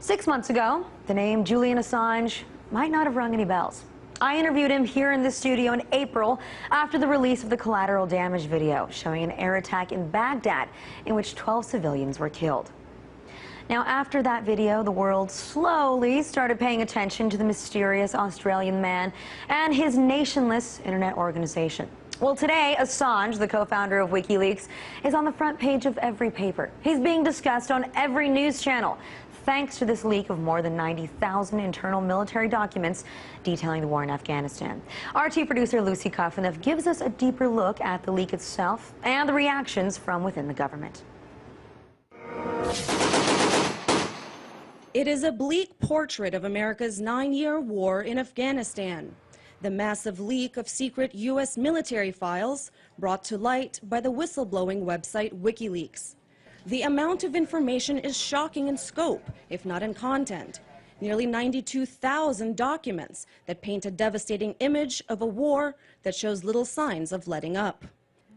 6 months ago, the name Julian Assange might not have rung any bells. I interviewed him here in the studio in April after the release of the collateral damage video showing an air attack in Baghdad in which 12 civilians were killed. Now, after that video, the world slowly started paying attention to the mysterious Australian man and his nationless internet organization. Well, today, Assange, the co-founder of Wikileaks, is on the front page of every paper. He's being discussed on every news channel, thanks to this leak of more than 90,000 internal military documents detailing the war in Afghanistan. RT producer Lucy Kaufman gives us a deeper look at the leak itself and the reactions from within the government. It is a bleak portrait of America's 9-year war in Afghanistan. The massive leak of secret U.S. military files brought to light by the whistleblowing website Wikileaks. The amount of information is shocking in scope, if not in content. Nearly 92,000 documents that paint a devastating image of a war that shows little signs of letting up.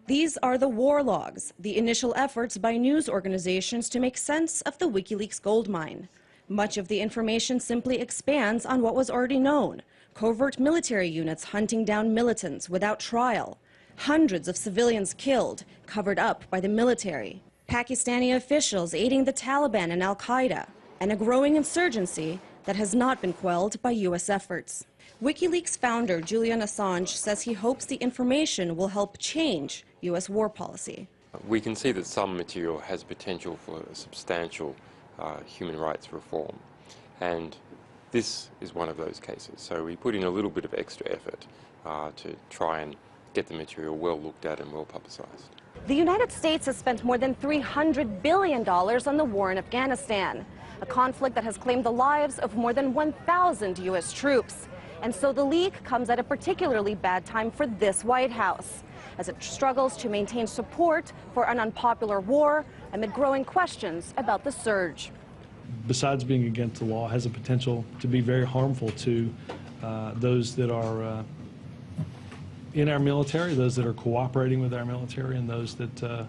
These are the war logs, the initial efforts by news organizations to make sense of the Wikileaks goldmine. Much of the information simply expands on what was already known. Covert military units hunting down militants without trial. Hundreds of civilians killed, covered up by the military. Pakistani officials aiding the Taliban and Al-Qaeda. And a growing insurgency that has not been quelled by U.S. efforts. Wikileaks founder Julian Assange says he hopes the information will help change U.S. war policy. We can see that some material has potential for substantial human rights reform. And this is one of those cases. So we put in a little bit of extra effort to try and get the material well looked at and well publicized. The United States has spent more than $300 billion on the war in Afghanistan, a conflict that has claimed the lives of more than 1,000 U.S. troops. And so the leak comes at a particularly bad time for this White House, as it struggles to maintain support for an unpopular war amid growing questions about the surge. Besides being against the law, has a potential to be very harmful to those that are in our military, those that are cooperating with our military, and those that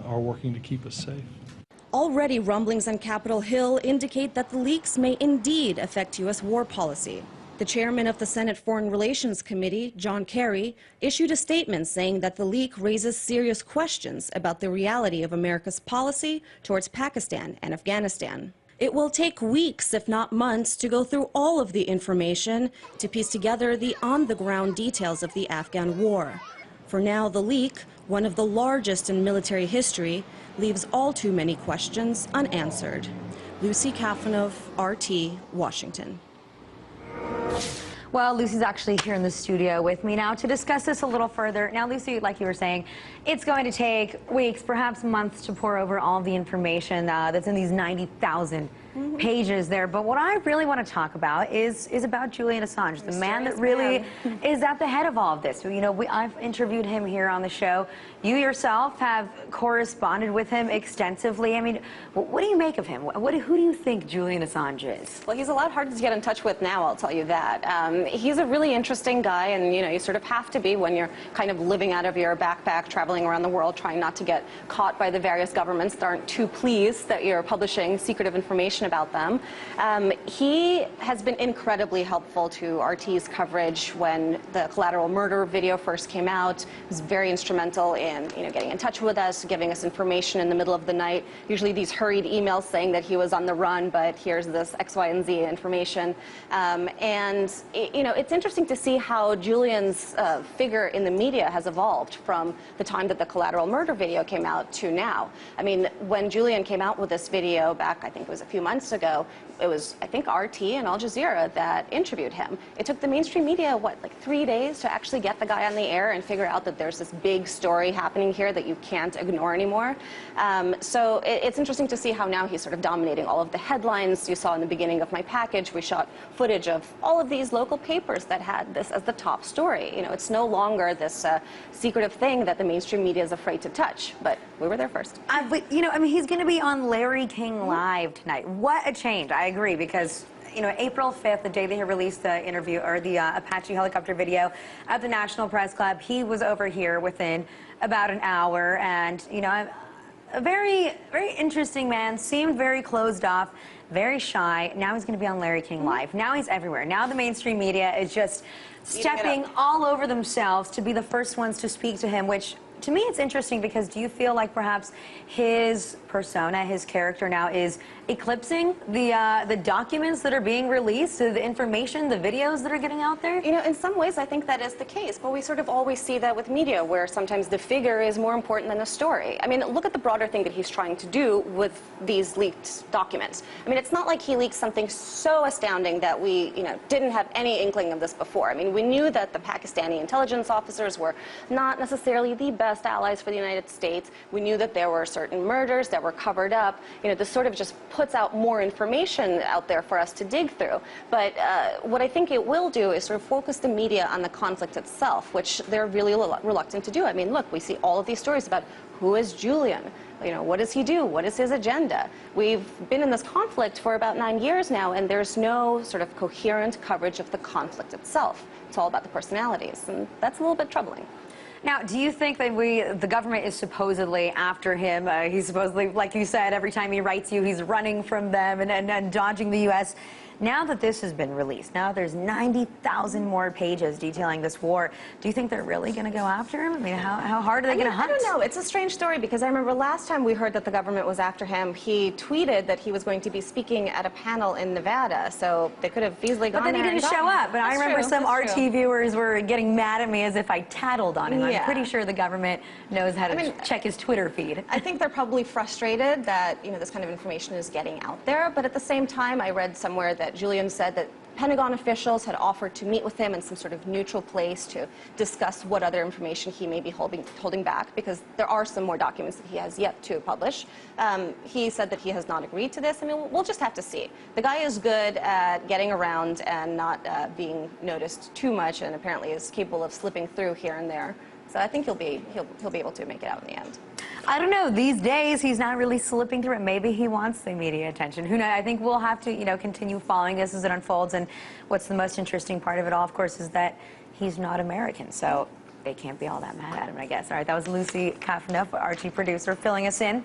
are working to keep us safe. Already, rumblings on Capitol Hill indicate that the leaks may indeed affect U.S. war policy. The chairman of the Senate Foreign Relations Committee, John Kerry, issued a statement saying that the leak raises serious questions about the reality of America's policy towards Pakistan and Afghanistan. It will take weeks, if not months, to go through all of the information to piece together the on-the-ground details of the Afghan war. For now, the leak, one of the largest in military history, leaves all too many questions unanswered. Lucy Kaufman, RT, Washington. Well, Lucy's actually here in the studio with me now to discuss this a little further. Now, Lucy, like you were saying, it's going to take weeks, perhaps months, to pour over all the information that's in these 90,000 pages there. But what I really want to talk about is about Julian Assange, the man that really is at the head of all of this. You know, I've interviewed him here on the show. You yourself have corresponded with him extensively. I mean, what do you make of him? Who do you think Julian Assange is? Well, he's a lot harder to get in touch with now, I'll tell you that. He's a really interesting guy, and you sort of have to be when you're kind of living out of your backpack, traveling around the world, trying not to get caught by the various governments that aren't too pleased that you're publishing secretive information about them. He has been incredibly helpful to RT's coverage when the collateral murder video first came out. He was very instrumental in getting in touch with us, giving us information in the middle of the night. Usually these hurried emails saying that he was on the run, but here's this X, Y, and Z information. It's interesting to see how Julian's figure in the media has evolved from the time that the collateral murder video came out to now. I mean, when Julian came out with this video back, I think it was a few months ago, it was, I think, RT and Al Jazeera that interviewed him. It took the mainstream media, like 3 days to actually get the guy on the air and figure out that there's this big story happening here that you can't ignore anymore. So it's interesting to see how now he's sort of dominating all of the headlines. You saw in the beginning of my package, we shot footage of all of these local papers that had this as the top story. It's no longer this secretive thing that the mainstream media is afraid to touch, but we were there first. I mean, he's going to be on Larry King Live tonight. What a change. I agree, because April 5th, the day that he released the interview, or the Apache helicopter video at the National Press Club, he was over here within about an hour, and a very, very interesting man, seemed very closed off, very shy. Now he's going to be on Larry King Live. Now he's everywhere. Now the mainstream media is just stepping all over themselves to be the first ones to speak to him, which to me it's interesting because do you feel like perhaps his persona, his character now is eclipsing the documents that are being released, the information, the videos that are getting out there? You know, in some ways I think that is the case, but we sort of always see that with media where sometimes the figure is more important than the story. I mean, look at the broader thing that he's trying to do with these leaked documents. I mean, it's not like he leaked something so astounding that we, didn't have any inkling of this before. I mean, we knew that the Pakistani intelligence officers were not necessarily the best allies for the United States. We knew that there were certain murders that were covered up. This sort of just puts out more information out there for us to dig through. But what I think it will do is sort of focus the media on the conflict itself, which they're really reluctant to do. I mean, look, we see all of these stories about who is Julian? What does he do? What is his agenda? We've been in this conflict for about 9 years now, and there's no sort of coherent coverage of the conflict itself. It's all about the personalities, and that's a little bit troubling. Now, do you think that the government is supposedly after him? He's supposedly, like you said, every time he writes you, he's running from them and dodging the U.S. Now that this has been released, now there's 90,000 more pages detailing this war. Do you think they're really going to go after him? I mean, how hard are they going to hunt? I don't know. It's a strange story because I remember last time we heard that the government was after him, he tweeted that he was going to be speaking at a panel in Nevada. So they could have easily gone there. But then he didn't show up. But I remember some RT viewers were getting mad at me as if I tattled on him. I'm pretty sure the government knows how to check his Twitter feed. I think they're probably frustrated that this kind of information is getting out there. But at the same time, I read somewhere that Julian said that Pentagon officials had offered to meet with him in some sort of neutral place to discuss what other information he may be holding back, because there are some more documents that he has yet to publish. He said that he has not agreed to this. I mean, we'll just have to see. The guy is good at getting around and not being noticed too much, and apparently is capable of slipping through here and there. So I think he'll be able to make it out in the end. I don't know. These days, he's not really slipping through it. Maybe he wants the media attention. Who knows? I think we'll have to, continue following this as it unfolds. And what's the most interesting part of it all, of course, is that he's not American. So they can't be all that mad at him, I guess. All right, that was Lucy Kafnuff, our chief producer, filling us in.